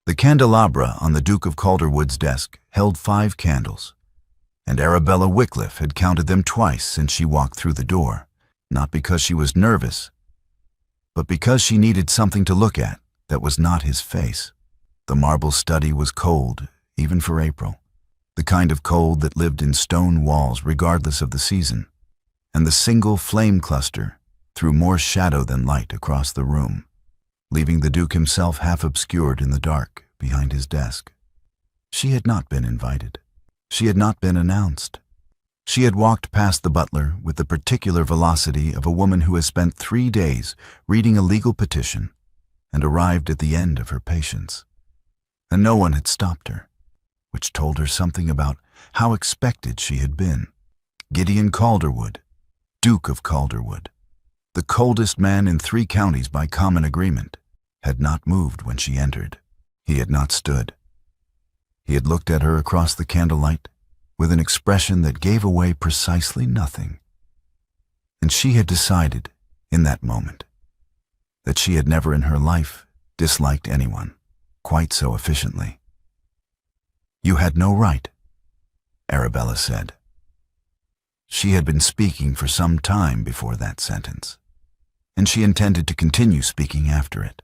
The candelabra on the Duke of Calderwood's desk held 5 candles, and Arabella Wycliffe had counted them twice since she walked through the door, not because she was nervous, but because she needed something to look at that was not his face. The marble study was cold, even for April, the kind of cold that lived in stone walls regardless of the season, and the single flame cluster threw more shadow than light across the room, leaving the Duke himself half obscured in the dark behind his desk. She had not been invited. She had not been announced. She had walked past the butler with the particular velocity of a woman who has spent 3 days reading a legal petition and arrived at the end of her patience. And no one had stopped her, which told her something about how expected she had been. Gideon Calderwood, Duke of Calderwood, the coldest man in 3 counties by common agreement, had not moved when she entered. He had not stood. He had looked at her across the candlelight with an expression that gave away precisely nothing. And she had decided, in that moment, that she had never in her life disliked anyone quite so efficiently. "You had no right," Arabella said. She had been speaking for some time before that sentence, and she intended to continue speaking after it.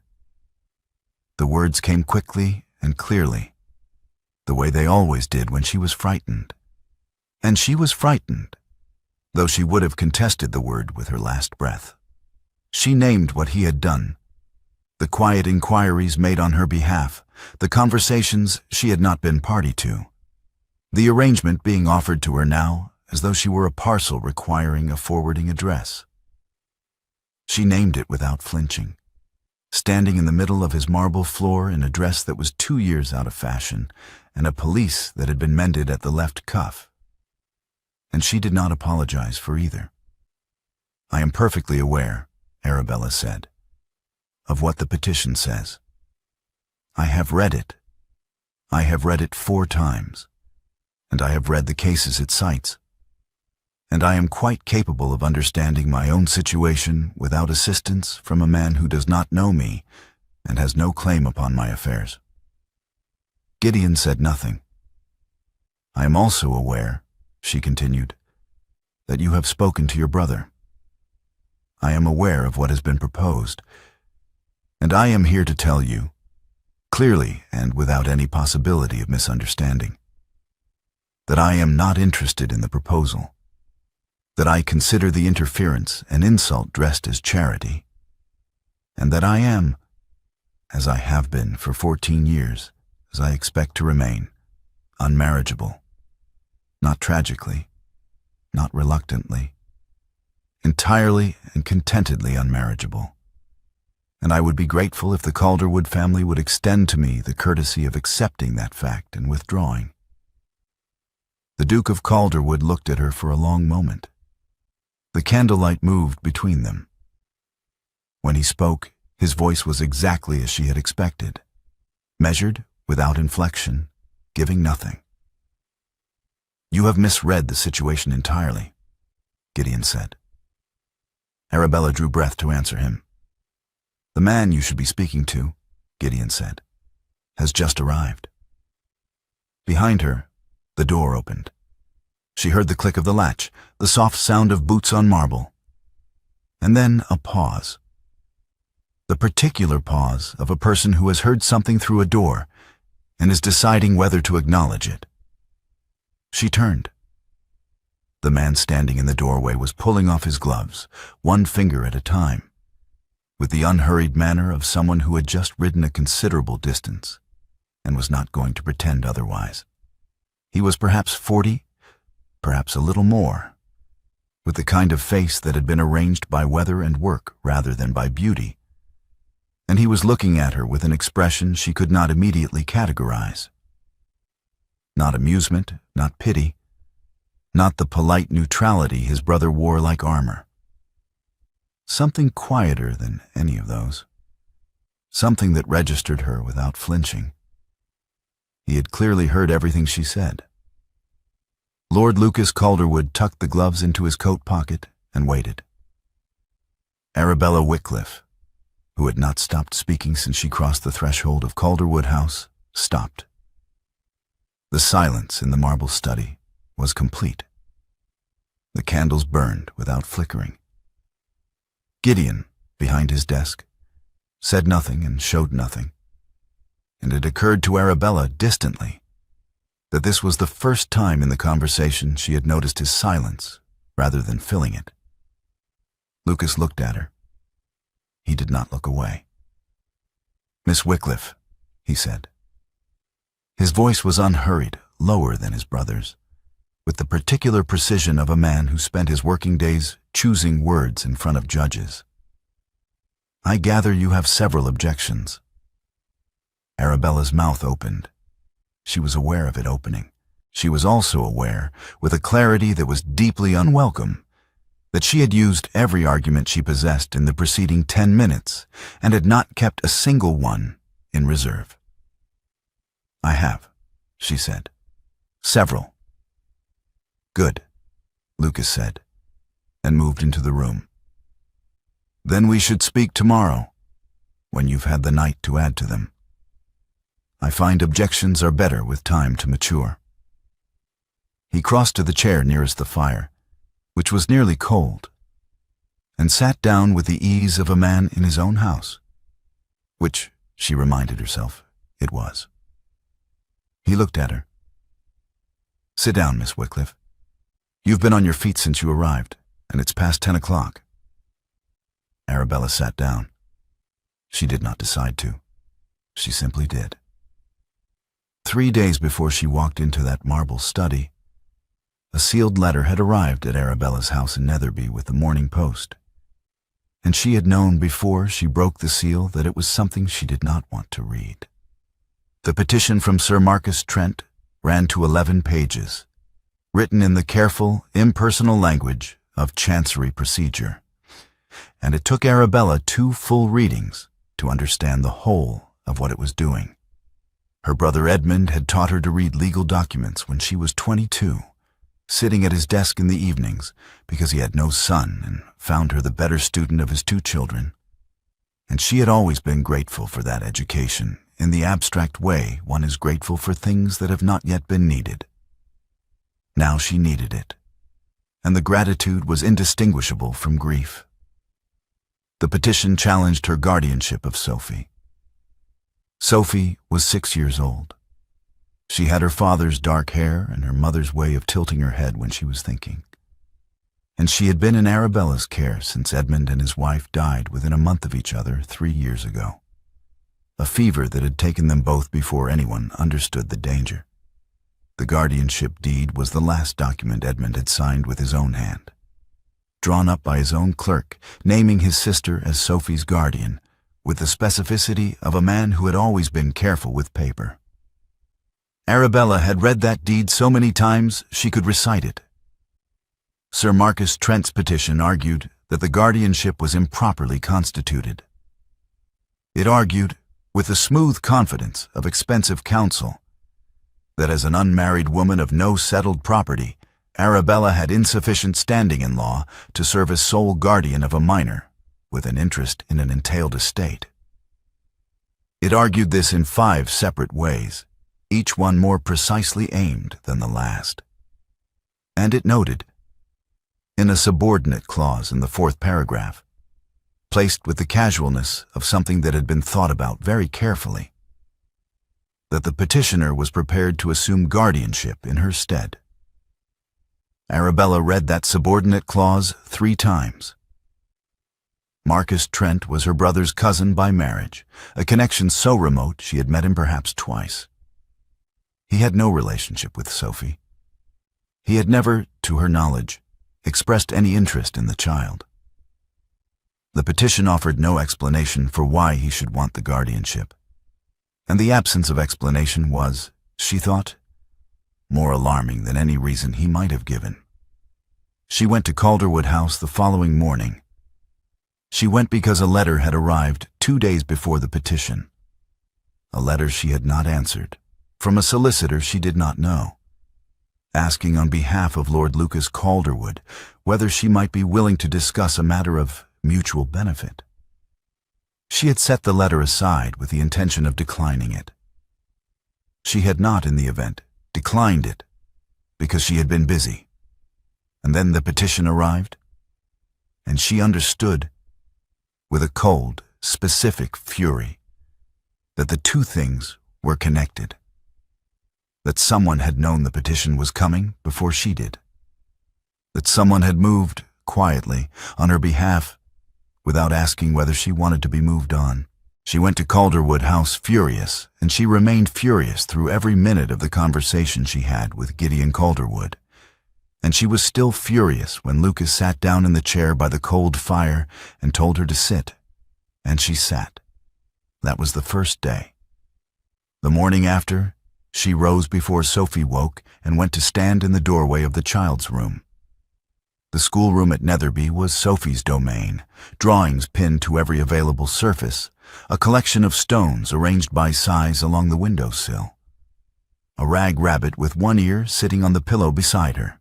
The words came quickly and clearly, the way they always did when she was frightened. And she was frightened, though she would have contested the word with her last breath. She named what he had done, the quiet inquiries made on her behalf, the conversations she had not been party to, the arrangement being offered to her now as though she were a parcel requiring a forwarding address. She named it without flinching, standing in the middle of his marble floor in a dress that was 2 years out of fashion and a pelisse that had been mended at the left cuff. And she did not apologize for either. "I am perfectly aware," Arabella said, "of what the petition says. I have read it. I have read it 4 times, and I have read the cases it cites. And I am quite capable of understanding my own situation without assistance from a man who does not know me and has no claim upon my affairs." Gideon said nothing. "I am also aware," she continued, "that you have spoken to your brother. I am aware of what has been proposed, and I am here to tell you, clearly and without any possibility of misunderstanding, that I am not interested in the proposal, that I consider the interference an insult dressed as charity, and that I am, as I have been for 14 years, as I expect to remain, unmarriageable. Not tragically, not reluctantly, entirely and contentedly unmarriageable. And I would be grateful if the Calderwood family would extend to me the courtesy of accepting that fact and withdrawing." The Duke of Calderwood looked at her for a long moment. The candlelight moved between them. When he spoke, his voice was exactly as she had expected, measured, without inflection, giving nothing. "You have misread the situation entirely," Gideon said. Arabella drew breath to answer him. "The man you should be speaking to," Gideon said, "has just arrived." Behind her, the door opened. She heard the click of the latch, the soft sound of boots on marble, and then a pause. The particular pause of a person who has heard something through a door and is deciding whether to acknowledge it. She turned. The man standing in the doorway was pulling off his gloves, 1 finger at a time, with the unhurried manner of someone who had just ridden a considerable distance and was not going to pretend otherwise. He was perhaps 40, perhaps a little more, with the kind of face that had been arranged by weather and work rather than by beauty, and he was looking at her with an expression she could not immediately categorize. Not amusement, not pity, not the polite neutrality his brother wore like armor. Something quieter than any of those. Something that registered her without flinching. He had clearly heard everything she said. Lord Lucas Calderwood tucked the gloves into his coat pocket and waited. Arabella Wycliffe, who had not stopped speaking since she crossed the threshold of Calderwood House, stopped. The silence in the marble study was complete. The candles burned without flickering. Gideon, behind his desk, said nothing and showed nothing, and it occurred to Arabella distantly that this was the first time in the conversation she had noticed his silence rather than filling it. Lucas looked at her. He did not look away. "Miss Wycliffe," he said. His voice was unhurried, lower than his brother's, with the particular precision of a man who spent his working days choosing words in front of judges. "I gather you have several objections." Arabella's mouth opened. She was aware of it opening. She was also aware, with a clarity that was deeply unwelcome, that she had used every argument she possessed in the preceding 10 minutes and had not kept a single one in reserve. "I have," she said. "Several." "Good," Lucas said, and moved into the room. "Then we should speak tomorrow, when you've had the night to add to them. I find objections are better with time to mature." He crossed to the chair nearest the fire, which was nearly cold, and sat down with the ease of a man in his own house, which, she reminded herself, it was. He looked at her. "Sit down, Miss Wycliffe. You've been on your feet since you arrived, and it's past 10 o'clock. Arabella sat down. She did not decide to. She simply did. 3 days before she walked into that marble study, a sealed letter had arrived at Arabella's house in Netherby with the Morning Post, and she had known before she broke the seal that it was something she did not want to read. The petition from Sir Marcus Trent ran to 11 pages, written in the careful, impersonal language of chancery procedure, and it took Arabella 2 full readings to understand the whole of what it was doing. Her brother Edmund had taught her to read legal documents when she was 22, sitting at his desk in the evenings because he had no son and found her the better student of his 2 children. And she had always been grateful for that education, in the abstract way one is grateful for things that have not yet been needed. Now she needed it, and the gratitude was indistinguishable from grief. The petition challenged her guardianship of Sophy. Sophy was 6 years old. She had her father's dark hair and her mother's way of tilting her head when she was thinking. And she had been in Arabella's care since Edmund and his wife died within a month of each other 3 years ago. A fever that had taken them both before anyone understood the danger. The guardianship deed was the last document Edmund had signed with his own hand, drawn up by his own clerk, naming his sister as Sophy's guardian, with the specificity of a man who had always been careful with paper. Arabella had read that deed so many times she could recite it. Sir Marcus Trent's petition argued that the guardianship was improperly constituted. It argued, with the smooth confidence of expensive counsel, that as an unmarried woman of no settled property, Arabella had insufficient standing in law to serve as sole guardian of a minor with an interest in an entailed estate. It argued this in 5 separate ways, each one more precisely aimed than the last. And it noted, in a subordinate clause in the 4th paragraph, placed with the casualness of something that had been thought about very carefully, that the petitioner was prepared to assume guardianship in her stead. Arabella read that subordinate clause 3 times. Marcus Trent was her brother's cousin by marriage, a connection so remote she had met him perhaps twice. He had no relationship with Sophy. He had never, to her knowledge, expressed any interest in the child. The petition offered no explanation for why he should want the guardianship, and the absence of explanation was, she thought, more alarming than any reason he might have given. She went to Calderwood House the following morning. She went because a letter had arrived 2 days before the petition. A letter she had not answered, from a solicitor she did not know, asking on behalf of Lord Lucas Calderwood whether she might be willing to discuss a matter of mutual benefit. She had set the letter aside with the intention of declining it. She had not, in the event, declined it, because she had been busy. And then the petition arrived, and she understood, with a cold, specific fury, that the two things were connected. That someone had known the petition was coming before she did. That someone had moved, quietly, on her behalf, without asking whether she wanted to be moved on. She went to Calderwood House furious, and she remained furious through every minute of the conversation she had with Gideon Calderwood. And she was still furious when Lucas sat down in the chair by the cold fire and told her to sit. And she sat. That was the first day. The morning after, she rose before Sophy woke and went to stand in the doorway of the child's room. The schoolroom at Netherby was Sophy's domain, drawings pinned to every available surface, a collection of stones arranged by size along the windowsill. A rag rabbit with one ear sitting on the pillow beside her.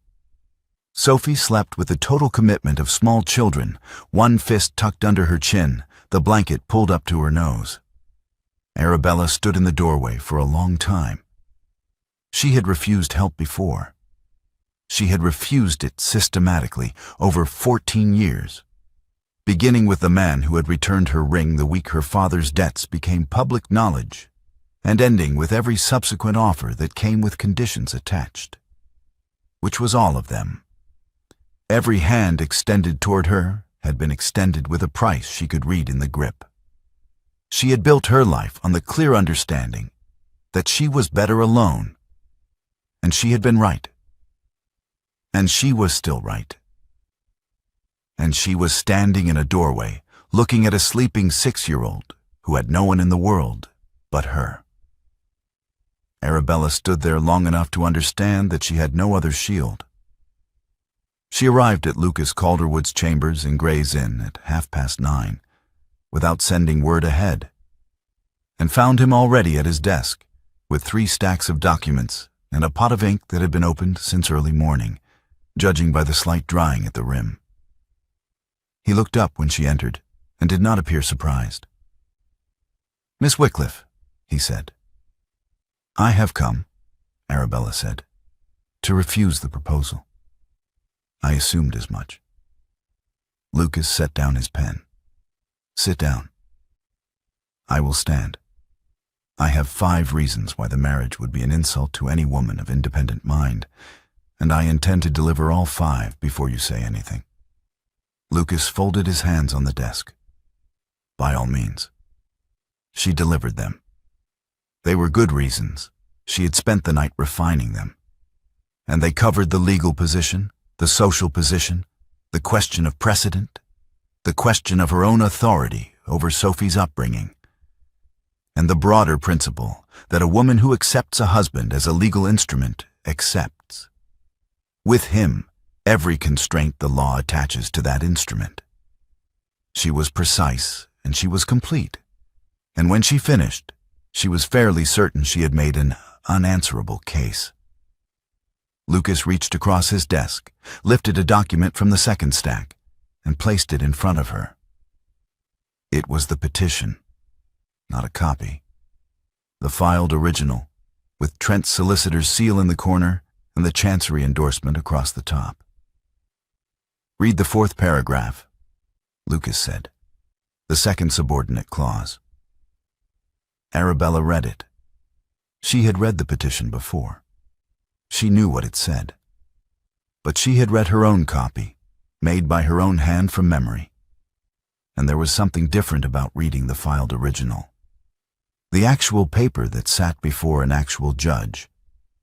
Sophy slept with the total commitment of small children, one fist tucked under her chin, the blanket pulled up to her nose. Arabella stood in the doorway for a long time. She had refused help before. She had refused it systematically over 14 years, beginning with the man who had returned her ring the week her father's debts became public knowledge, and ending with every subsequent offer that came with conditions attached, which was all of them. Every hand extended toward her had been extended with a price she could read in the grip. She had built her life on the clear understanding that she was better alone, and she had been right. And she was still right. And she was standing in a doorway, looking at a sleeping 6-year-old who had no one in the world but her. Arabella stood there long enough to understand that she had no other shield. She arrived at Lucas Calderwood's chambers in Gray's Inn at 9:30, without sending word ahead, and found him already at his desk, with 3 stacks of documents and a pot of ink that had been opened since early morning, judging by the slight drying at the rim. He looked up when she entered, and did not appear surprised. "Miss Wycliffe," he said. "I have come," Arabella said, "to refuse the proposal." "I assumed as much." Lucas set down his pen. "Sit down." "I will stand. I have 5 reasons why the marriage would be an insult to any woman of independent mind, and I intend to deliver all 5 before you say anything." Lucas folded his hands on the desk. "By all means." She delivered them. They were good reasons. She had spent the night refining them. And they covered the legal position, the social position, the question of precedent, the question of her own authority over Sophy's upbringing, and the broader principle that a woman who accepts a husband as a legal instrument accepts, with him, every constraint the law attaches to that instrument. She was precise and she was complete, and when she finished, she was fairly certain she had made an unanswerable case. Lucas reached across his desk, lifted a document from the second stack, and placed it in front of her. It was the petition, not a copy. The filed original, with Trent's solicitor's seal in the corner and the Chancery endorsement across the top. "Read the 4th paragraph," Lucas said, "the second subordinate clause." Arabella read it. She had read the petition before. She knew what it said. But she had read her own copy, made by her own hand from memory. And there was something different about reading the filed original. The actual paper that sat before an actual judge,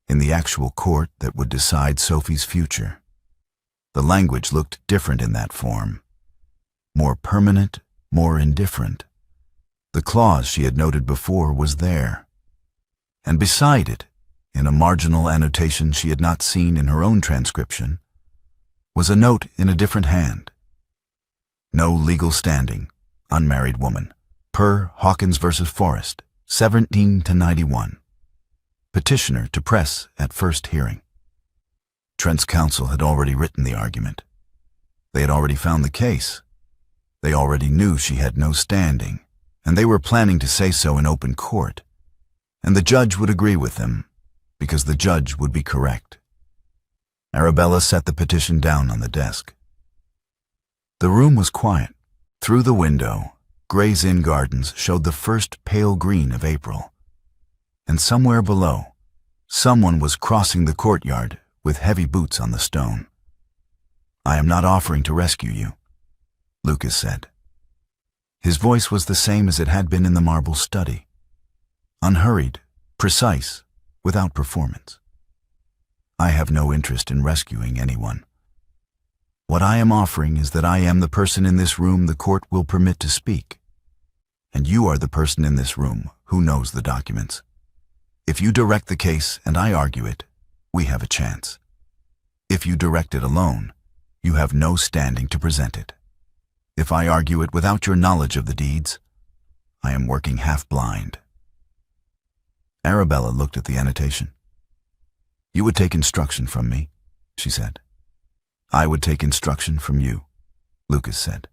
in the actual court that would decide Sophy's future. The language looked different in that form. More permanent, more indifferent. The clause she had noted before was there. And beside it, in a marginal annotation she had not seen in her own transcription, was a note in a different hand. "No legal standing, unmarried woman, per Hawkins v. Forrest, 17-91. Petitioner to press at first hearing." Trent's counsel had already written the argument. They had already found the case. They already knew she had no standing, and they were planning to say so in open court. And the judge would agree with them, because the judge would be correct. Arabella set the petition down on the desk. The room was quiet. Through the window, Gray's Inn Gardens showed the first pale green of April. And somewhere below, someone was crossing the courtyard with heavy boots on the stone. "I am not offering to rescue you," Lucas said. His voice was the same as it had been in the marble study. Unhurried, precise, without performance. "I have no interest in rescuing anyone. What I am offering is that I am the person in this room the court will permit to speak. And you are the person in this room who knows the documents. If you direct the case and I argue it, we have a chance. If you direct it alone, you have no standing to present it. If I argue it without your knowledge of the deeds, I am working half-blind." Arabella looked at the annotation. "You would take instruction from me," she said. "I would take instruction from you," Lucas said.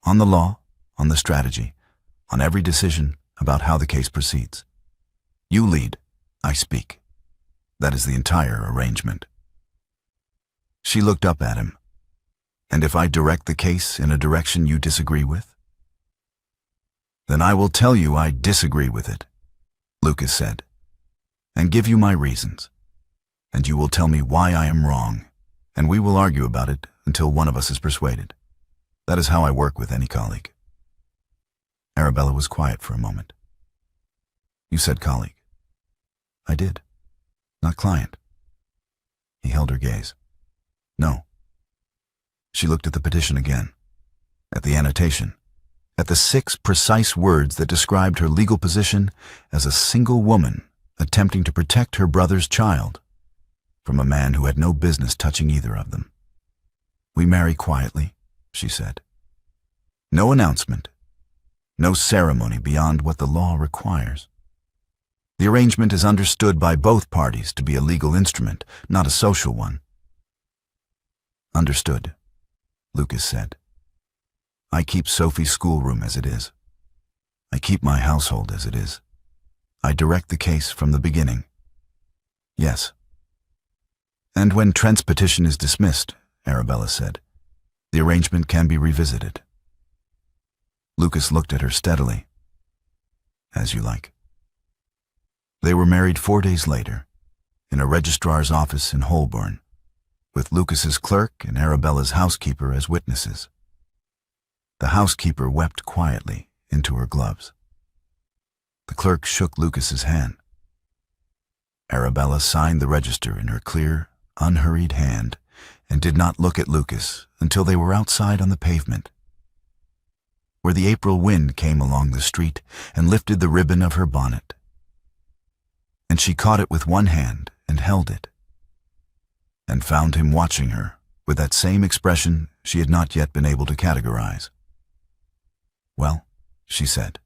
"On the law, on the strategy, on every decision about how the case proceeds. You lead, I speak. That is the entire arrangement." She looked up at him. "And if I direct the case in a direction you disagree with?" "Then I will tell you I disagree with it," Lucas said, "and give you my reasons. And you will tell me why I am wrong, and we will argue about it until one of us is persuaded. That is how I work with any colleague." Arabella was quiet for a moment. "You said colleague." "I did. Not client." He held her gaze. "No." She looked at the petition again, at the annotation, at the 6 precise words that described her legal position as a single woman attempting to protect her brother's child from a man who had no business touching either of them. "We marry quietly," she said. "No announcement, no ceremony beyond what the law requires. The arrangement is understood by both parties to be a legal instrument, not a social one." "Understood," Lucas said. "I keep Sophie's schoolroom as it is. I keep my household as it is. I direct the case from the beginning." "Yes." "And when Trent's petition is dismissed," Arabella said, "the arrangement can be revisited." Lucas looked at her steadily. "As you like." They were married 4 days later, in a registrar's office in Holborn, with Lucas's clerk and Arabella's housekeeper as witnesses. The housekeeper wept quietly into her gloves. The clerk shook Lucas's hand. Arabella signed the register in her clear, unhurried hand and did not look at Lucas until they were outside on the pavement, where the April wind came along the street and lifted the ribbon of her bonnet. And she caught it with one hand and held it, and found him watching her with that same expression she had not yet been able to categorize. "Well," she said.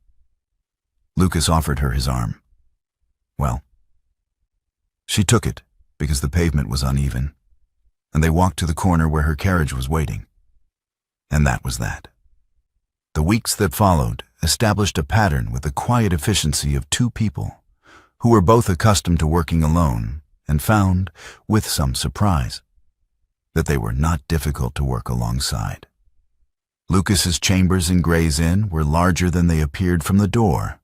Lucas offered her his arm. "Well." She took it because the pavement was uneven, and they walked to the corner where her carriage was waiting. And that was that. The weeks that followed established a pattern with the quiet efficiency of 2 people who were both accustomed to working alone and found, with some surprise, that they were not difficult to work alongside. Lucas's chambers in Gray's Inn were larger than they appeared from the door.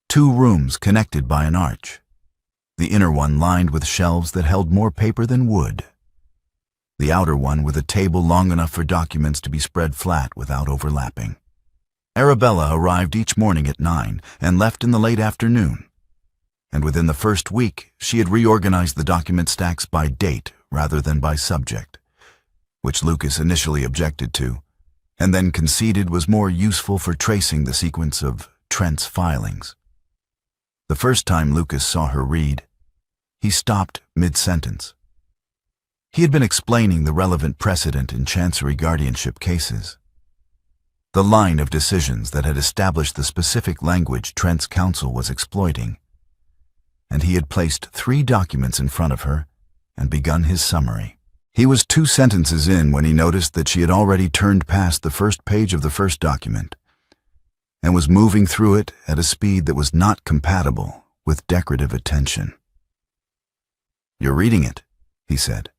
2 rooms connected by an arch, the inner one lined with shelves that held more paper than wood, the outer one with a table long enough for documents to be spread flat without overlapping. Arabella arrived each morning at 9 and left in the late afternoon, and within the first week she had reorganized the document stacks by date rather than by subject, which Lucas initially objected to, and then conceded was more useful for tracing the sequence of Trent's filings. The first time Lucas saw her read, he stopped mid-sentence. He had been explaining the relevant precedent in Chancery guardianship cases, the line of decisions that had established the specific language Trent's counsel was exploiting, and he had placed 3 documents in front of her and begun his summary. He was 2 sentences in when he noticed that she had already turned past the first page of the first document and was moving through it at a speed that was not compatible with decorative attention. "You're reading it," he said.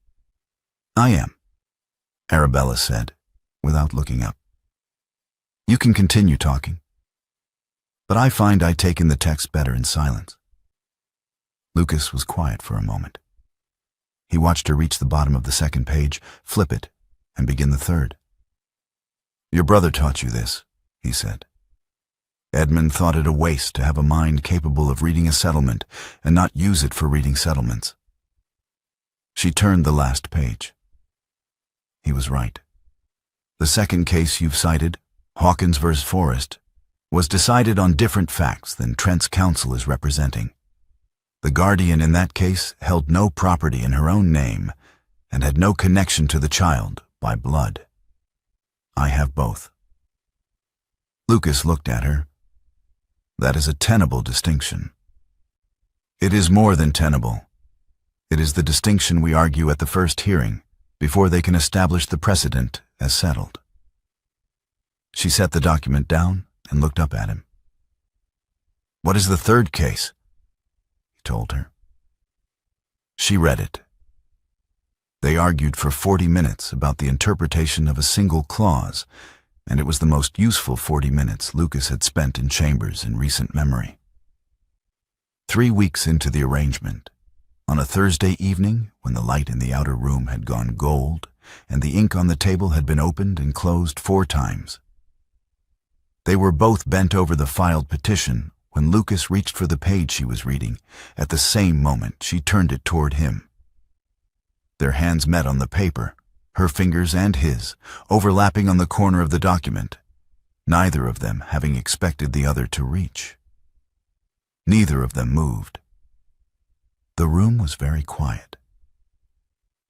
"I am," Arabella said, without looking up. "You can continue talking, but I find I take in the text better in silence." Lucas was quiet for a moment. He watched her reach the bottom of the second page, flip it, and begin the third. "Your brother taught you this," he said. "Edmund thought it a waste to have a mind capable of reading a settlement and not use it for reading settlements." She turned the last page. He was right. The second case you've cited, Hawkins v. Forrest, was decided on different facts than Trent's counsel is representing. The guardian in that case held no property in her own name and had no connection to the child by blood. I have both. Lucas looked at her. "That is a tenable distinction." "It is more than tenable. It is the distinction we argue at the first hearing, before they can establish the precedent as settled." She set the document down and looked up at him. "What is the third case?" he told her. She read it. They argued for 40 minutes about the interpretation of a single clause, and it was the most useful 40 minutes Lucas had spent in chambers in recent memory. 3 weeks into the arrangement, on a Thursday evening when the light in the outer room had gone gold and the ink on the table had been opened and closed 4 times, they were both bent over the filed petition when Lucas reached for the page she was reading. At the same moment, she turned it toward him. Their hands met on the paper, her fingers and his, overlapping on the corner of the document, neither of them having expected the other to reach. Neither of them moved. The room was very quiet.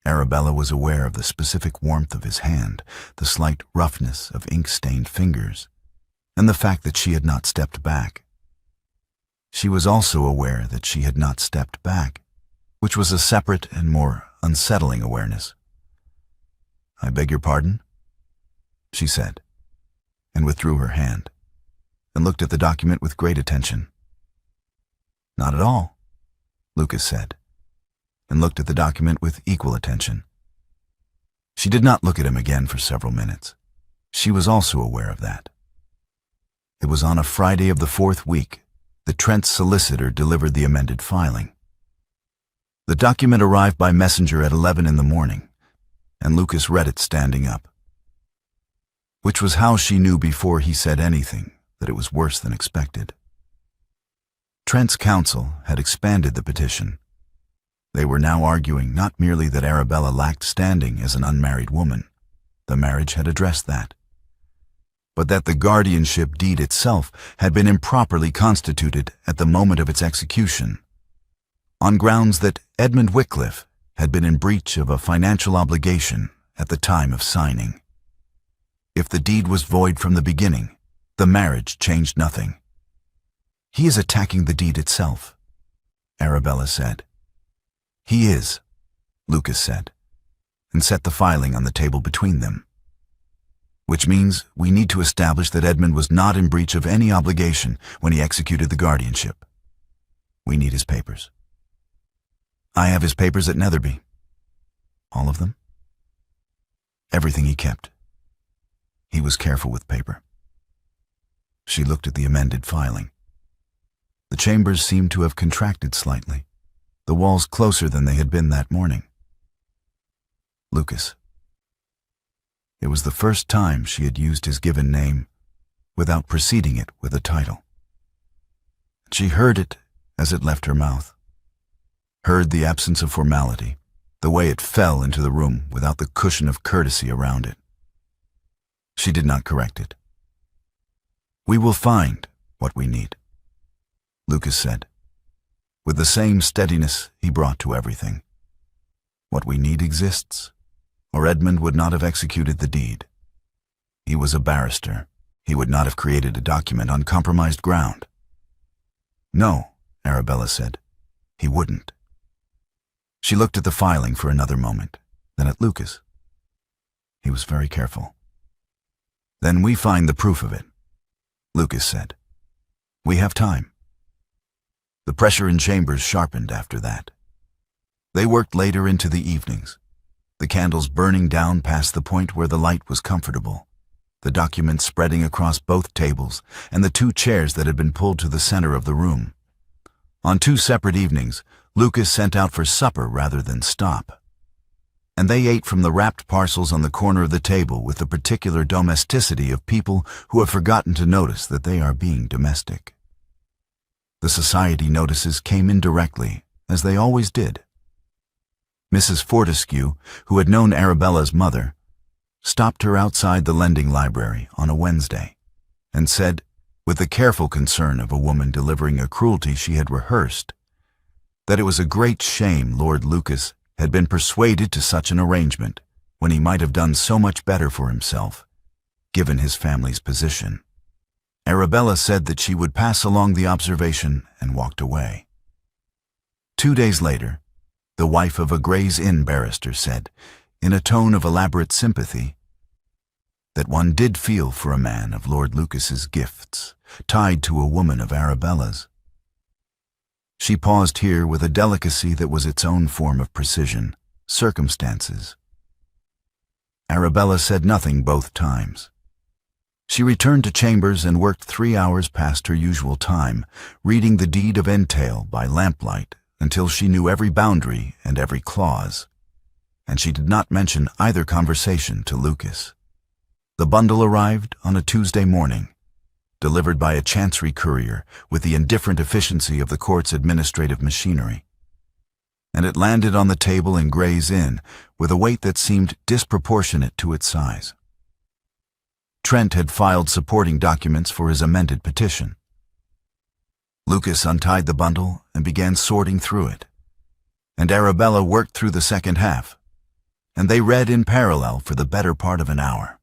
Arabella was aware of the specific warmth of his hand, the slight roughness of ink-stained fingers, and the fact that she had not stepped back. She was also aware that she had not stepped back, which was a separate and more unsettling awareness. "I beg your pardon?" she said, and withdrew her hand, and looked at the document with great attention. "Not at all," Lucas said, and looked at the document with equal attention. She did not look at him again for several minutes. She was also aware of that. It was on a Friday of the 4th week that Trent's solicitor delivered the amended filing. The document arrived by messenger at 11 in the morning, and Lucas read it standing up. Which was how she knew before he said anything that it was worse than expected. Trent's counsel had expanded the petition. They were now arguing not merely that Arabella lacked standing as an unmarried woman, the marriage had addressed that, but that the guardianship deed itself had been improperly constituted at the moment of its execution, on grounds that Edmund Wycliffe had been in breach of a financial obligation at the time of signing. If the deed was void from the beginning, the marriage changed nothing. "He is attacking the deed itself," Arabella said. "He is," Lucas said, and set the filing on the table between them. "Which means we need to establish that Edmund was not in breach of any obligation when he executed the guardianship. We need his papers." "I have his papers at Netherby." "All of them?" "Everything he kept. He was careful with paper." She looked at the amended filing. The chambers seemed to have contracted slightly, the walls closer than they had been that morning. Lucas. It was the first time she had used his given name without preceding it with a title. She heard it as it left her mouth, heard the absence of formality, the way it fell into the room without the cushion of courtesy around it. She did not correct it. "We will find what we need," Lucas said, with the same steadiness he brought to everything. "What we need exists, or Edmund would not have executed the deed. He was a barrister. He would not have created a document on compromised ground." "No," Arabella said, "he wouldn't." She looked at the filing for another moment, then at Lucas. He was very careful. "Then we find the proof of it," Lucas said. "We have time." The pressure in chambers sharpened after that. They worked later into the evenings, the candles burning down past the point where the light was comfortable, the documents spreading across both tables, and the 2 chairs that had been pulled to the center of the room. On 2 separate evenings, Lucas sent out for supper rather than stop, and they ate from the wrapped parcels on the corner of the table with the particular domesticity of people who have forgotten to notice that they are being domestic. The society notices came indirectly, as they always did. Mrs. Fortescue, who had known Arabella's mother, stopped her outside the lending library on a Wednesday and said, with the careful concern of a woman delivering a cruelty she had rehearsed, that it was a great shame Lord Lucas had been persuaded to such an arrangement when he might have done so much better for himself, given his family's position. Arabella said that she would pass along the observation and walked away. 2 days later, the wife of a Gray's Inn barrister said, in a tone of elaborate sympathy, that one did feel for a man of Lord Lucas's gifts, tied to a woman of Arabella's. She paused here with a delicacy that was its own form of precision, circumstances. Arabella said nothing both times. She returned to chambers and worked 3 hours past her usual time, reading the deed of entail by lamplight until she knew every boundary and every clause, and she did not mention either conversation to Lucas. The bundle arrived on a Tuesday morning, delivered by a chancery courier with the indifferent efficiency of the court's administrative machinery, and it landed on the table in Gray's Inn with a weight that seemed disproportionate to its size. Trent had filed supporting documents for his amended petition. Lucas untied the bundle and began sorting through it, and Arabella worked through the second half, and they read in parallel for the better part of an hour.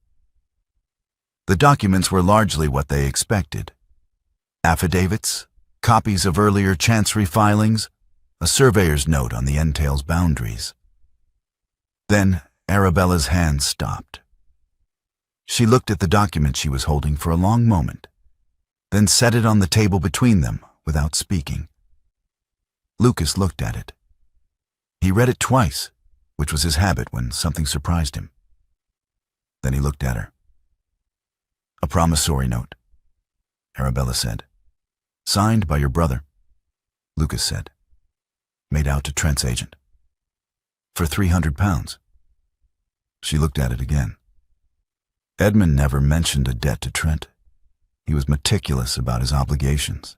The documents were largely what they expected: affidavits, copies of earlier chancery filings, a surveyor's note on the entail's boundaries. Then Arabella's hand stopped. She looked at the document she was holding for a long moment, then set it on the table between them without speaking. Lucas looked at it. He read it twice, which was his habit when something surprised him. Then he looked at her. "A promissory note," Arabella said. "Signed by your brother," Lucas said. "Made out to Trent's agent. For £300. She looked at it again. Edmund never mentioned a debt to Trent. He was meticulous about his obligations.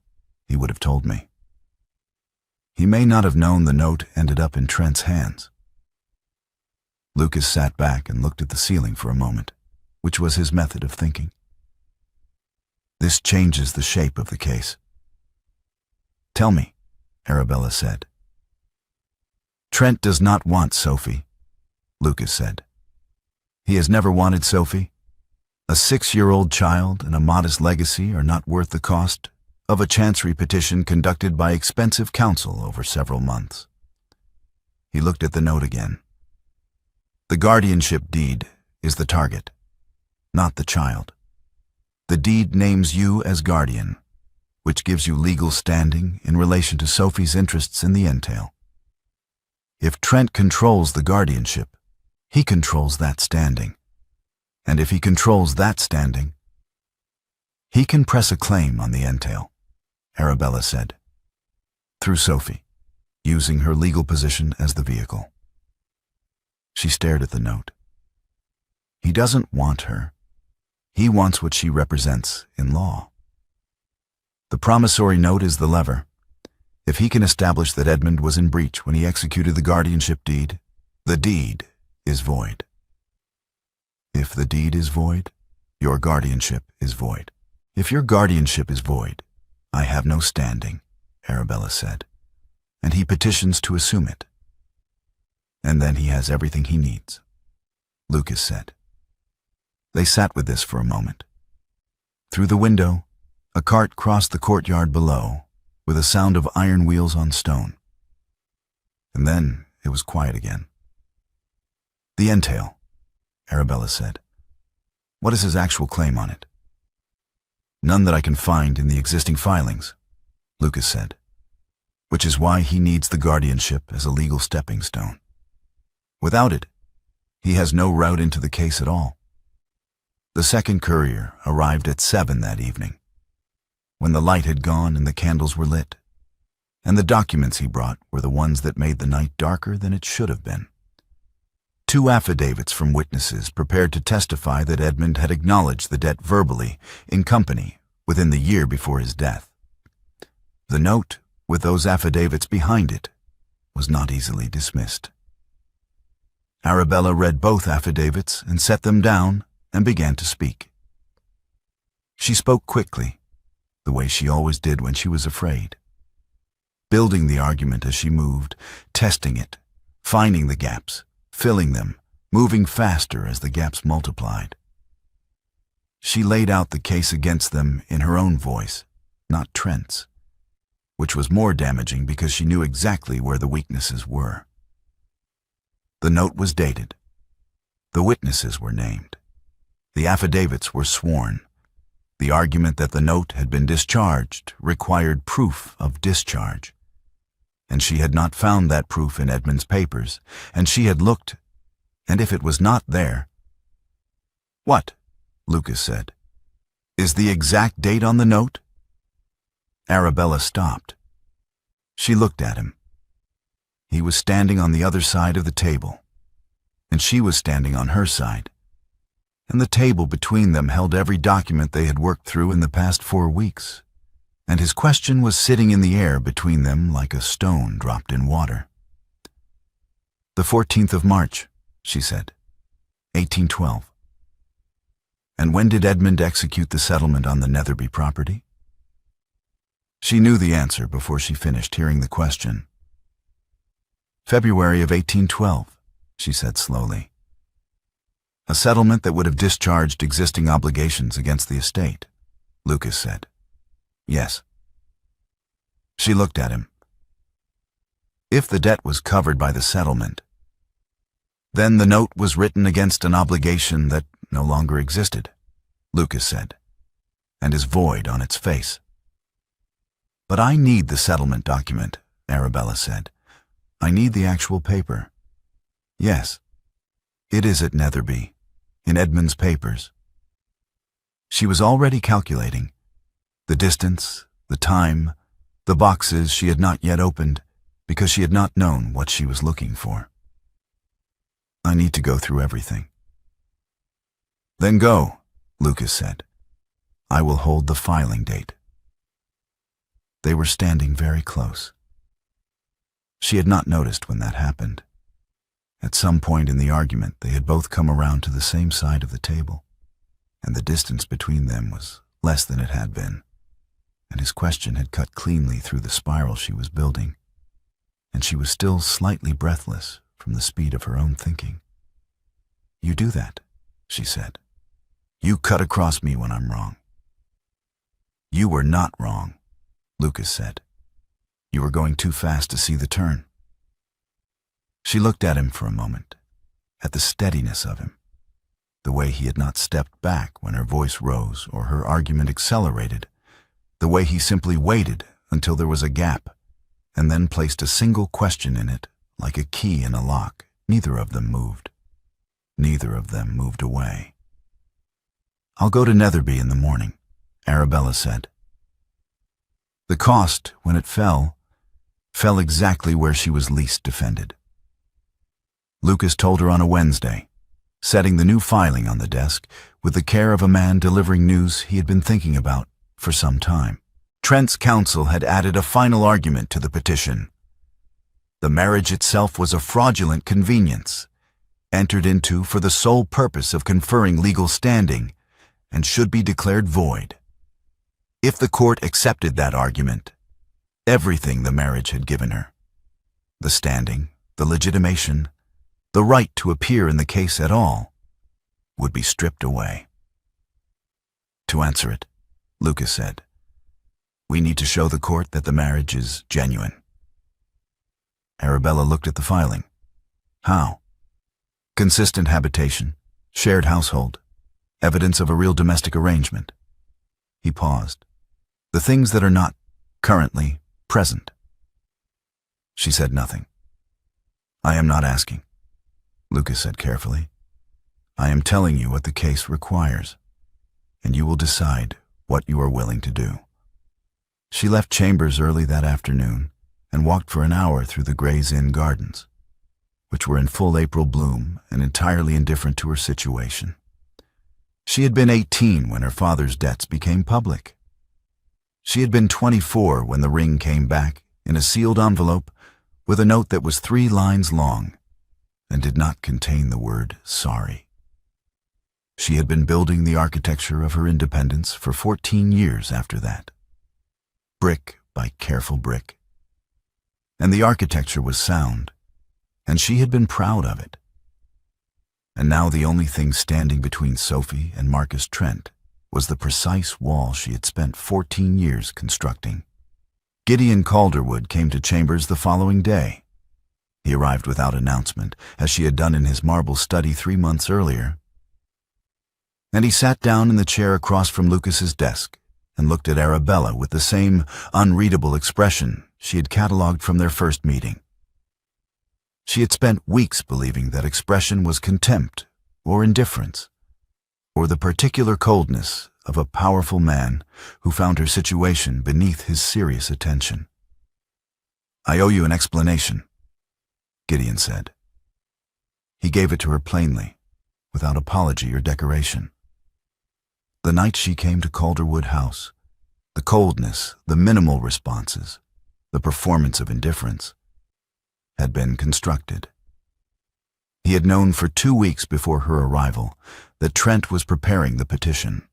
He would have told me. He may not have known the note ended up in Trent's hands. Lucas sat back and looked at the ceiling for a moment, which was his method of thinking. "This changes the shape of the case." "Tell me," Arabella said. "Trent does not want Sophy," Lucas said. "He has never wanted Sophy. A 6-year-old child and a modest legacy are not worth the cost of a chancery petition conducted by expensive counsel over several months." He looked at the note again. "The guardianship deed is the target, not the child. The deed names you as guardian, which gives you legal standing in relation to Sophy's interests in the entail. If Trent controls the guardianship, he controls that standing. And if he controls that standing, he can press a claim on the entail," Arabella said, "through Sophy, using her legal position as the vehicle." She stared at the note. He doesn't want her. He wants what she represents in law. The promissory note is the lever. If he can establish that Edmund was in breach when he executed the guardianship deed, the deed is void. If the deed is void, your guardianship is void. If your guardianship is void, I have no standing, Arabella said, and he petitions to assume it. And then he has everything he needs, Lucas said. They sat with this for a moment. Through the window, a cart crossed the courtyard below, with a sound of iron wheels on stone. And then it was quiet again. "The entail," Arabella said. "What is his actual claim on it?" "None that I can find in the existing filings," Lucas said. which is why he needs the guardianship as a legal stepping stone. Without it, he has no route into the case at all. The second courier arrived at 7 that evening, when the light had gone and the candles were lit, and the documents he brought were the ones that made the night darker than it should have been. 2 affidavits from witnesses prepared to testify that Edmund had acknowledged the debt verbally, in company, within the year before his death. The note, with those affidavits behind it, was not easily dismissed. Arabella read both affidavits and set them down and began to speak. She spoke quickly, the way she always did when she was afraid, building the argument as she moved, testing it, finding the gaps, filling them, moving faster as the gaps multiplied. She laid out the case against them in her own voice, not Trent's, which was more damaging because she knew exactly where the weaknesses were. The note was dated. The witnesses were named. The affidavits were sworn. The argument that the note had been discharged required proof of discharge. And she had not found that proof in Edmund's papers, and she had looked, and if it was not there— "What?" Lucas said. "Is the exact date on the note?" Arabella stopped. She looked at him. He was standing on the other side of the table, and she was standing on her side, and the table between them held every document they had worked through in the past 4 weeks, and his question was sitting in the air between them like a stone dropped in water. "The 14th of March, she said, 1812. "And when did Edmund execute the settlement on the Netherby property?" She knew the answer before she finished hearing the question. "February of 1812, she said slowly. "A settlement that would have discharged existing obligations against the estate," Lucas said. "Yes." She looked at him. "If the debt was covered by the settlement, then the note was written against an obligation that no longer existed," Lucas said, and is void on its face. "But I need the settlement document," Arabella said. "I need the actual paper." "Yes, it is at Netherby, in Edmund's papers." She was already calculating the distance, the time, the boxes she had not yet opened because she had not known what she was looking for. "I need to go through everything." "Then go," Lucas said. "I will hold the filing date." They were standing very close. She had not noticed when that happened. At some point in the argument, they had both come around to the same side of the table, and the distance between them was less than it had been, and his question had cut cleanly through the spiral she was building, and she was still slightly breathless from the speed of her own thinking. "You do that," she said. "You cut across me when I'm wrong." "You were not wrong," Lucas said. "You were going too fast to see the turn." She looked at him for a moment, at the steadiness of him, the way he had not stepped back when her voice rose or her argument accelerated, the way he simply waited until there was a gap, and then placed a single question in it, like a key in a lock. Neither of them moved. Neither of them moved away. "I'll go to Netherby in the morning," Arabella said. The cost, when it fell exactly where she was least defended. Lucas told her on a Wednesday, setting the new filing on the desk with the care of a man delivering news he had been thinking about for some time. Trent's counsel had added a final argument to the petition. The marriage itself was a fraudulent convenience, entered into for the sole purpose of conferring legal standing, and should be declared void. If the court accepted that argument, everything the marriage had given her— the standing, the legitimation, the right to appear in the case at all— would be stripped away. "To answer it," Lucas said, "we need to show the court that the marriage is genuine." Arabella looked at the filing. "How?" "Consistent habitation, shared household, evidence of a real domestic arrangement." He paused. "The things that are not currently present." She said nothing. "I am not asking," Lucas said carefully. "I am telling you what the case requires, and you will decide what you are willing to do." She left chambers early that afternoon and walked for an hour through the Gray's Inn gardens, which were in full April bloom and entirely indifferent to her situation. She had been 18 when her father's debts became public. She had been 24 when the ring came back in a sealed envelope with a note that was 3 lines long and did not contain the word sorry. She had been building the architecture of her independence for 14 years after that, brick by careful brick. And the architecture was sound, and she had been proud of it. And now the only thing standing between Sophy and Marcus Trent was the precise wall she had spent 14 years constructing. Gideon Calderwood came to chambers the following day. He arrived without announcement, as she had done in his marble study 3 months earlier. And he sat down in the chair across from Lucas's desk and looked at Arabella with the same unreadable expression she had catalogued from their first meeting. She had spent weeks believing that expression was contempt or indifference, or the particular coldness of a powerful man who found her situation beneath his serious attention. "I owe you an explanation," Gideon said. He gave it to her plainly, without apology or decoration. The night she came to Calderwood House, the coldness, the minimal responses, the performance of indifference, had been constructed. He had known for 2 weeks before her arrival that Trent was preparing the petition.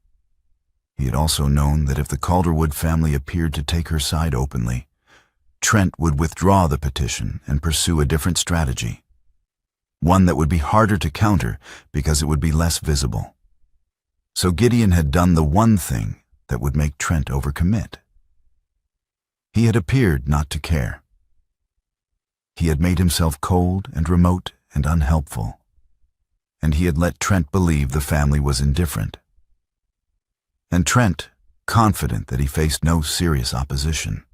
He had also known that if the Calderwood family appeared to take her side openly, Trent would withdraw the petition and pursue a different strategy, one that would be harder to counter because it would be less visible. So Gideon had done the one thing that would make Trent overcommit. He had appeared not to care. He had made himself cold and remote and unhelpful, and he had let Trent believe the family was indifferent. And Trent, confident that he faced no serious opposition,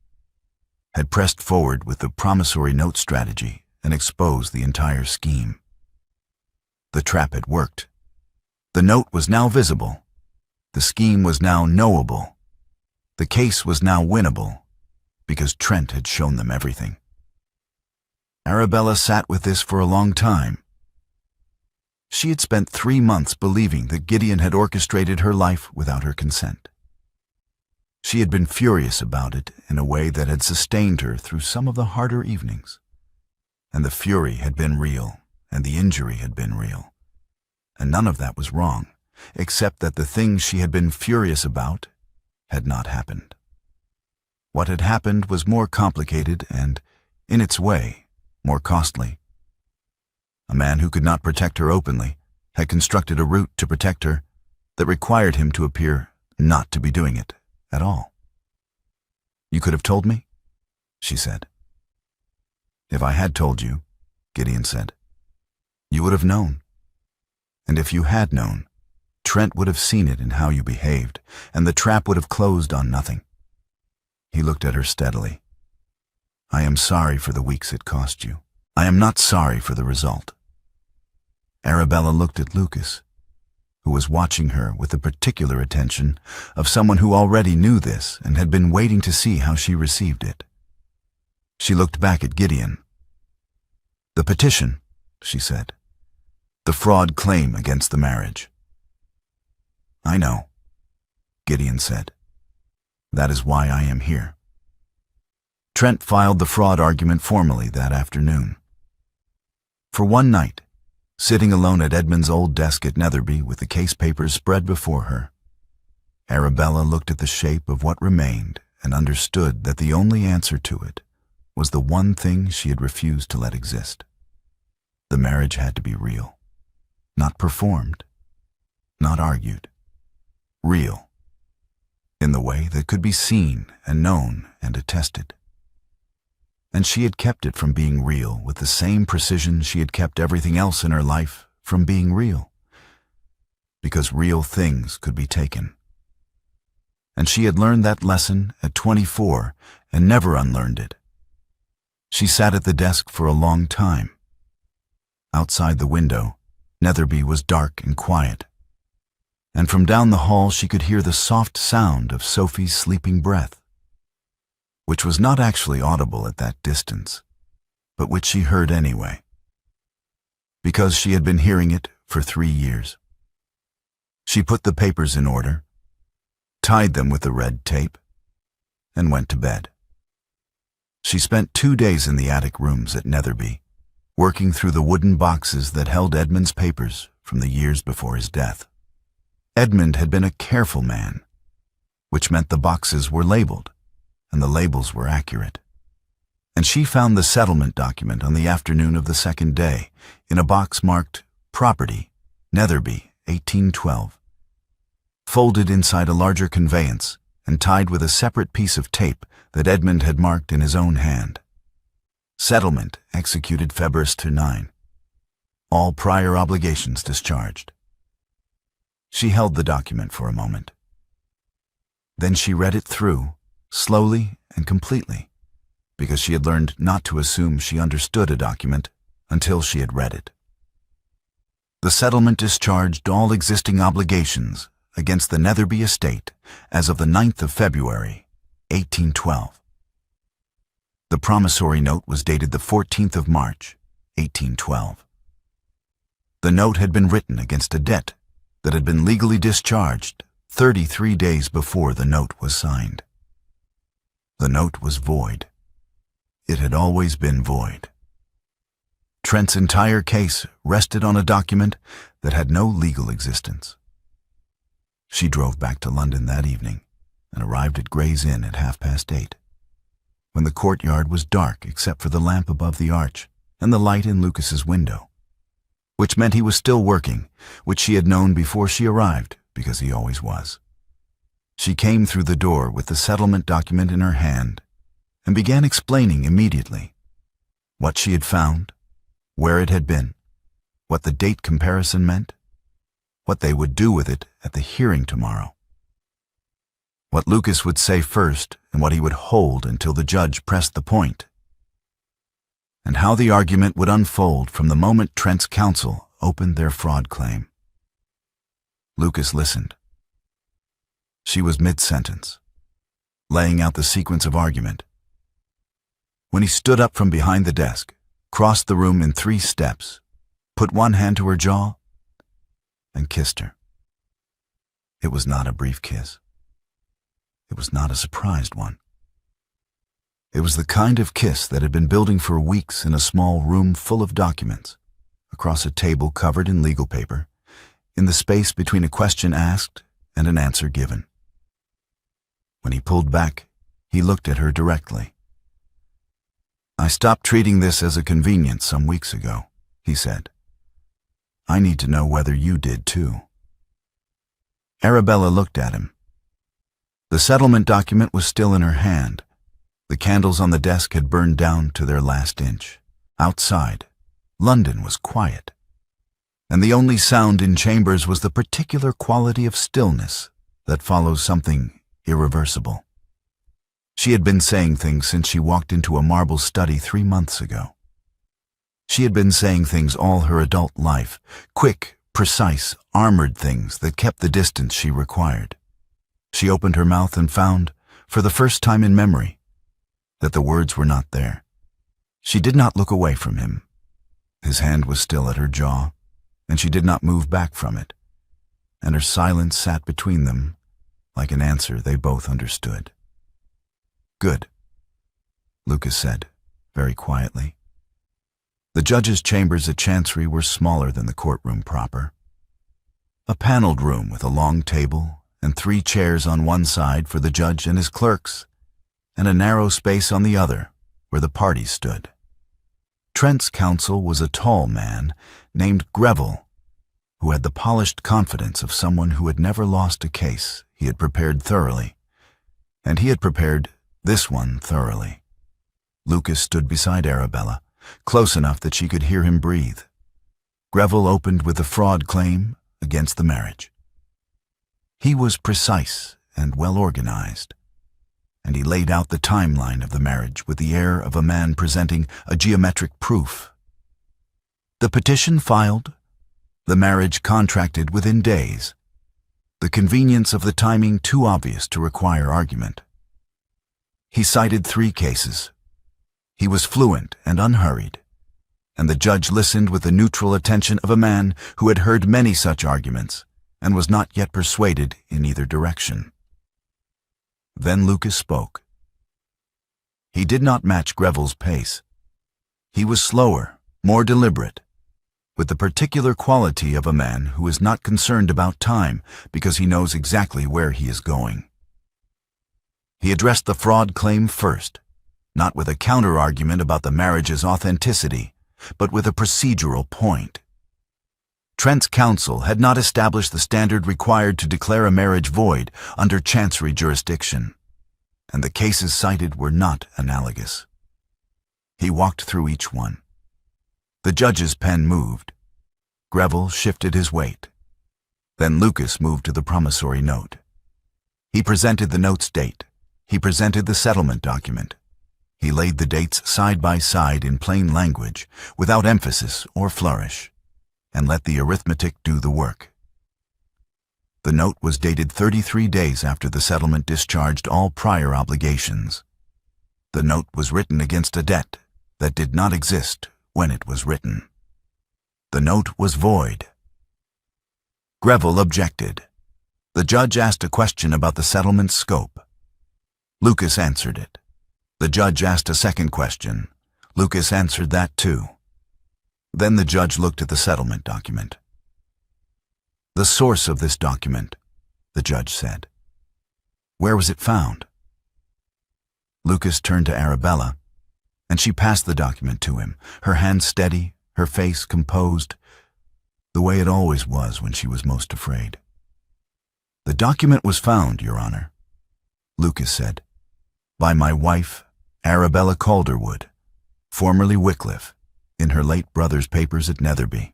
had pressed forward with the Promissory Note strategy and exposed the entire scheme. The trap had worked. The note was now visible. The scheme was now knowable. The case was now winnable, because Trent had shown them everything. Arabella sat with this for a long time. She had spent 3 months believing that Gideon had orchestrated her life without her consent. She had been furious about it in a way that had sustained her through some of the harder evenings. And the fury had been real, and the injury had been real. And none of that was wrong, except that the thing she had been furious about had not happened. What had happened was more complicated and, in its way, more costly. A man who could not protect her openly had constructed a route to protect her that required him to appear not to be doing it at all. "You could have told me?" she said. "If I had told you," Gideon said, "you would have known. And if you had known, Trent would have seen it in how you behaved, and the trap would have closed on nothing." He looked at her steadily. "I am sorry for the weeks it cost you. I am not sorry for the result." Arabella looked at Lucas, who was watching her with the particular attention of someone who already knew this and had been waiting to see how she received it. She looked back at Gideon. "The petition," she said. "The fraud claim against the marriage." "I know," Gideon said. "That is why I am here." Trent filed the fraud argument formally that afternoon. For one night, sitting alone at Edmund's old desk at Netherby with the case papers spread before her, Arabella looked at the shape of what remained and understood that the only answer to it was the one thing she had refused to let exist. The marriage had to be real, not performed, not argued. Real, in the way that could be seen and known and attested. And she had kept it from being real with the same precision she had kept everything else in her life from being real. Because real things could be taken. And she had learned that lesson at 24 and never unlearned it. She sat at the desk for a long time. Outside the window, Netherby was dark and quiet, and from down the hall she could hear the soft sound of Sophy's sleeping breath, which was not actually audible at that distance, but which she heard anyway, because she had been hearing it for 3 years. She put the papers in order, tied them with the red tape, and went to bed. She spent 2 days in the attic rooms at Netherby, working through the wooden boxes that held Edmund's papers from the years before his death. Edmund had been a careful man, which meant the boxes were labeled, and the labels were accurate. And she found the settlement document on the afternoon of the second day in a box marked Property, Netherby, 1812, folded inside a larger conveyance and tied with a separate piece of tape that Edmund had marked in his own hand. Settlement executed February 9. All prior obligations discharged. She held the document for a moment. Then she read it through, slowly and completely, because she had learned not to assume she understood a document until she had read it. The settlement discharged all existing obligations against the Netherby estate as of the 9th of February, 1812. The promissory note was dated the 14th of March, 1812. The note had been written against a debt that had been legally discharged 33 days before the note was signed. The note was void. It had always been void. Trent's entire case rested on a document that had no legal existence. She drove back to London that evening and arrived at Gray's Inn at 8:30, when the courtyard was dark except for the lamp above the arch and the light in Lucas's window, which meant he was still working, which she had known before she arrived because he always was. She came through the door with the settlement document in her hand and began explaining immediately what she had found, where it had been, what the date comparison meant, what they would do with it at the hearing tomorrow, what Lucas would say first and what he would hold until the judge pressed the point, and how the argument would unfold from the moment Trent's counsel opened their fraud claim. Lucas listened. She was mid-sentence, laying out the sequence of argument, when he stood up from behind the desk, crossed the room in 3 steps, put one hand to her jaw, and kissed her. It was not a brief kiss. It was not a surprised one. It was the kind of kiss that had been building for weeks in a small room full of documents, across a table covered in legal paper, in the space between a question asked and an answer given. When he pulled back, he looked at her directly. "I stopped treating this as a convenience some weeks ago," he said. "I need to know whether you did too." Arabella looked at him. The settlement document was still in her hand. The candles on the desk had burned down to their last inch. Outside, London was quiet, and the only sound in chambers was the particular quality of stillness that follows something irreversible. She had been saying things since she walked into a marble study 3 months ago. She had been saying things all her adult life, quick, precise, armored things that kept the distance she required. She opened her mouth and found, for the first time in memory, that the words were not there. She did not look away from him. His hand was still at her jaw, and she did not move back from it, and her silence sat between them like an answer they both understood. "Good," Lucas said, very quietly. The judge's chambers at Chancery were smaller than the courtroom proper. A paneled room with a long table and 3 chairs on one side for the judge and his clerks, and a narrow space on the other where the parties stood. Trent's counsel was a tall man named Greville, who had the polished confidence of someone who had never lost a case he had prepared thoroughly, and he had prepared this one thoroughly. Lucas stood beside Arabella, close enough that she could hear him breathe. Greville opened with the fraud claim against the marriage. He was precise and well organized, and he laid out the timeline of the marriage with the air of a man presenting a geometric proof. The petition filed, the marriage contracted within days, the convenience of the timing too obvious to require argument. He cited 3 cases. He was fluent and unhurried, and the judge listened with the neutral attention of a man who had heard many such arguments and was not yet persuaded in either direction. Then Lucas spoke. He did not match Greville's pace. He was slower, more deliberate, with the particular quality of a man who is not concerned about time because he knows exactly where he is going. He addressed the fraud claim first, not with a counter-argument about the marriage's authenticity, but with a procedural point. Trent's counsel had not established the standard required to declare a marriage void under chancery jurisdiction, and the cases cited were not analogous. He walked through each one. The judge's pen moved. Greville shifted his weight. Then Lucas moved to the promissory note. He presented the note's date. He presented the settlement document. He laid the dates side by side in plain language, without emphasis or flourish, and let the arithmetic do the work. The note was dated 33 days after the settlement discharged all prior obligations. The note was written against a debt that did not exist when it was written. The note was void. Greville objected. The judge asked a question about the settlement's scope. Lucas answered it. The judge asked a second question. Lucas answered that too. Then the judge looked at the settlement document. The source of this document, the judge said. Where was it found? Lucas turned to Arabella, and she passed the document to him, her hand steady, her face composed, the way it always was when she was most afraid. The document was found, Your Honor, Lucas said, by my wife, Arabella Calderwood, formerly Wycliffe, in her late brother's papers at Netherby.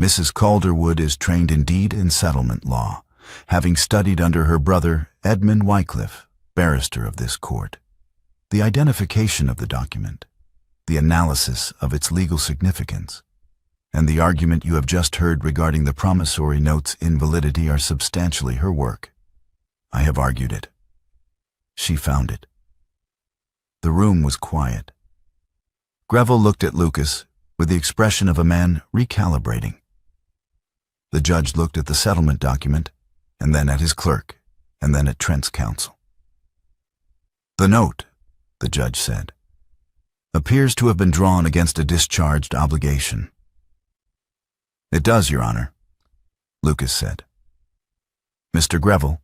Mrs. Calderwood is trained in deed and settlement law, having studied under her brother Edmund Wycliffe, barrister of this court. The identification of the document, the analysis of its legal significance, and the argument you have just heard regarding the promissory note's invalidity are substantially her work. I have argued it. She found it. The room was quiet. Greville looked at Lucas with the expression of a man recalibrating. The judge looked at the settlement document, and then at his clerk, and then at Trent's counsel. The note, the judge said, appears to have been drawn against a discharged obligation. It does, Your Honor, Lucas said. Mr. Greville,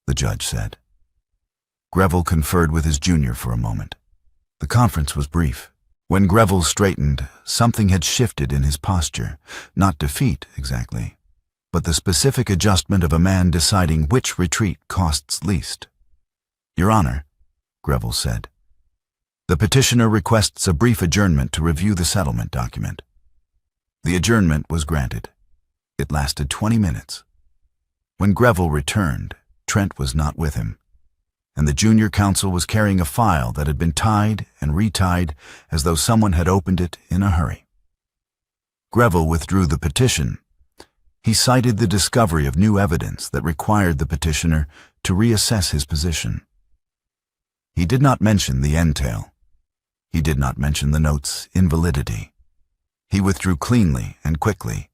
the judge said. Greville conferred with his junior for a moment. The conference was brief. When Greville straightened, something had shifted in his posture, not defeat exactly, but the specific adjustment of a man deciding which retreat costs least. Your Honor, Greville said, the petitioner requests a brief adjournment to review the settlement document. The adjournment was granted. It lasted 20 minutes. When Greville returned, Trent was not with him, and the junior counsel was carrying a file that had been tied and retied as though someone had opened it in a hurry. Greville withdrew the petition. He cited the discovery of new evidence that required the petitioner to reassess his position. He did not mention the entail. He did not mention the note's invalidity. He withdrew cleanly and quickly,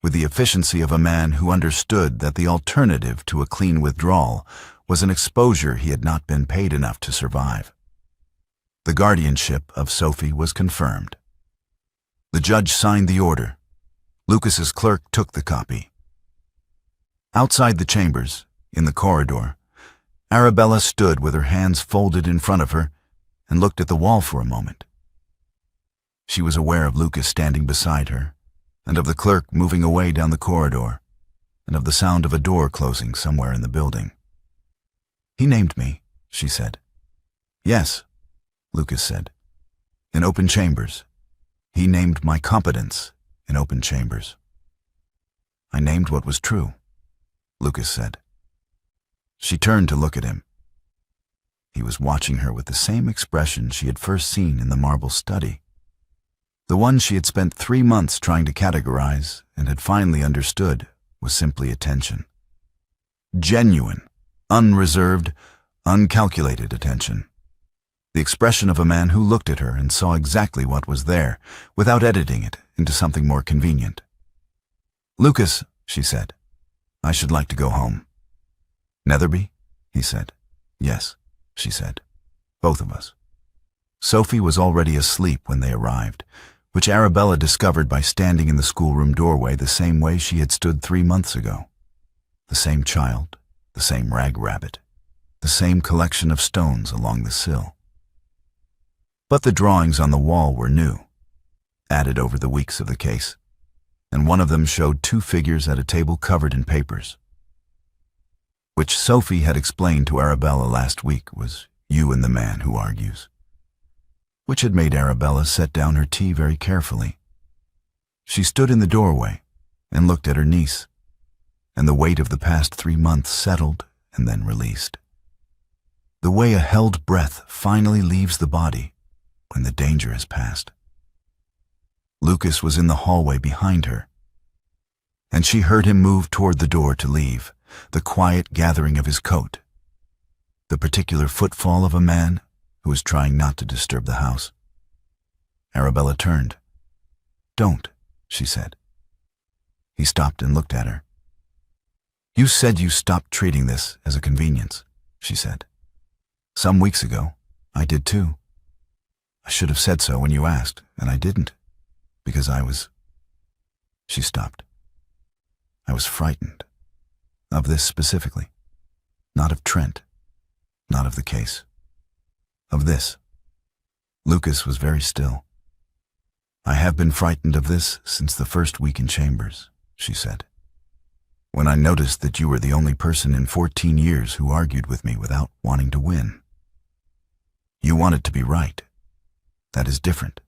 with the efficiency of a man who understood that the alternative to a clean withdrawal was an exposure he had not been paid enough to survive. The guardianship of Sophy was confirmed. The judge signed the order. Lucas's clerk took the copy. Outside the chambers, in the corridor, Arabella stood with her hands folded in front of her and looked at the wall for a moment. She was aware of Lucas standing beside her, and of the clerk moving away down the corridor, and of the sound of a door closing somewhere in the building. He named me, she said. Yes, Lucas said. In open chambers. He named my competence in open chambers. I named what was true, Lucas said. She turned to look at him. He was watching her with the same expression she had first seen in the marble study. The one she had spent 3 months trying to categorize and had finally understood was simply attention. Genuine, unreserved, uncalculated attention. The expression of a man who looked at her and saw exactly what was there, without editing it into something more convenient. "Lucas," she said, "I should like to go home." "Netherby?" he said. "Yes," she said. "Both of us." Sophy was already asleep when they arrived, which Arabella discovered by standing in the schoolroom doorway the same way she had stood 3 months ago. The same child, the same rag rabbit, the same collection of stones along the sill. But the drawings on the wall were new, added over the weeks of the case, and one of them showed 2 figures at a table covered in papers, which Sophy had explained to Arabella last week was "you and the man who argues," which had made Arabella set down her tea very carefully. She stood in the doorway and looked at her niece, and the weight of the past 3 months settled and then released. The way a held breath finally leaves the body when the danger has passed. Lucas was in the hallway behind her, and she heard him move toward the door to leave, the quiet gathering of his coat, the particular footfall of a man who was trying not to disturb the house. Arabella turned. "Don't," she said. He stopped and looked at her. "You said you stopped treating this as a convenience," she said. "Some weeks ago, I did too. I should have said so when you asked, and I didn't, because I was—" She stopped. "I was frightened. Of this specifically. Not of Trent. Not of the case. Of this." Lucas was very still. "I have been frightened of this since the first week in chambers," she said. "When I noticed that you were the only person in 14 years who argued with me without wanting to win. You wanted to be right. That is different.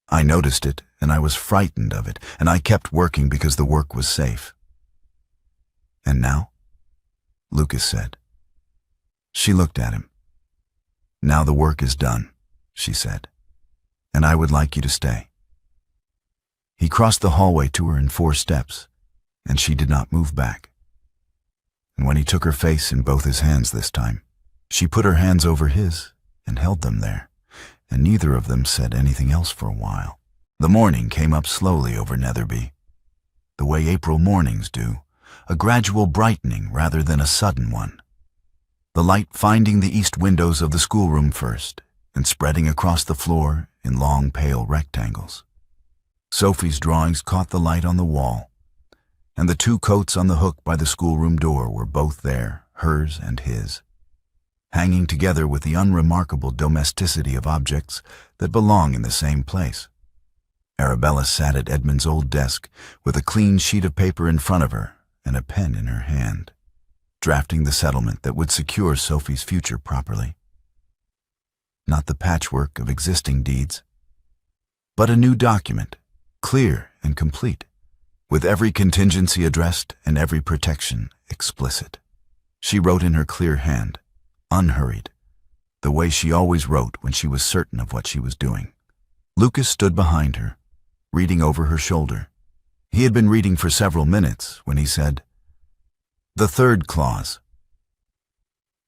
I noticed it, and I was frightened of it, and I kept working because the work was safe." "And now?" Lucas said. She looked at him. "Now the work is done," she said, "and I would like you to stay." He crossed the hallway to her in 4 steps, and she did not move back. And when he took her face in both his hands this time, she put her hands over his and held them there, and neither of them said anything else for a while. The morning came up slowly over Netherby, the way April mornings do, a gradual brightening rather than a sudden one. The light finding the east windows of the schoolroom first, and spreading across the floor in long pale rectangles. Sophy's drawings caught the light on the wall, and the 2 coats on the hook by the schoolroom door were both there, hers and his, hanging together with the unremarkable domesticity of objects that belong in the same place. Arabella sat at Edmund's old desk with a clean sheet of paper in front of her and a pen in her hand, drafting the settlement that would secure Sophy's future properly. Not the patchwork of existing deeds, but a new document, clear and complete, with every contingency addressed and every protection explicit. She wrote in her clear hand, unhurried, the way she always wrote when she was certain of what she was doing. Lucas stood behind her, reading over her shoulder. He had been reading for several minutes when he said, "The 3rd clause."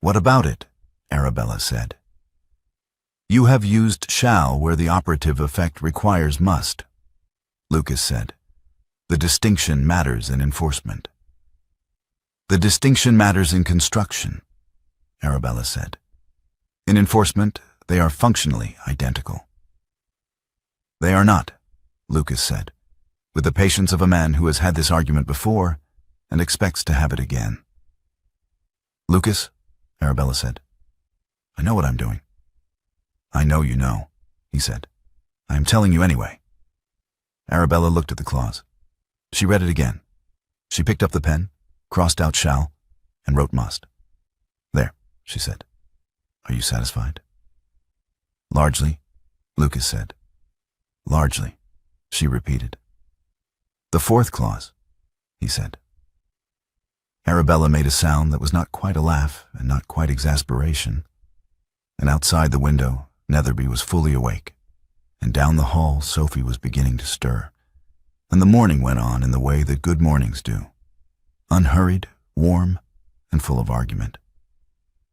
"What about it?" Arabella said. "You have used shall where the operative effect requires must," Lucas said. "The distinction matters in enforcement." "The distinction matters in construction," Arabella said. "In enforcement, they are functionally identical." "They are not," Lucas said, with the patience of a man who has had this argument before and expects to have it again. "Lucas," Arabella said, "I know what I'm doing." "I know you know," he said. "I am telling you anyway." Arabella looked at the clause. She read it again. She picked up the pen, crossed out shall, and wrote must. "There," she said. "Are you satisfied?" "Largely," Lucas said. "Largely," she repeated. "The 4th clause," he said. Arabella made a sound that was not quite a laugh and not quite exasperation. and outside the window, Netherby was fully awake, and down the hall Sophy was beginning to stir, and the morning went on in the way that good mornings do, unhurried, warm, and full of argument,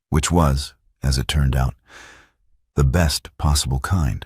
which was, as it turned out, the best possible kind.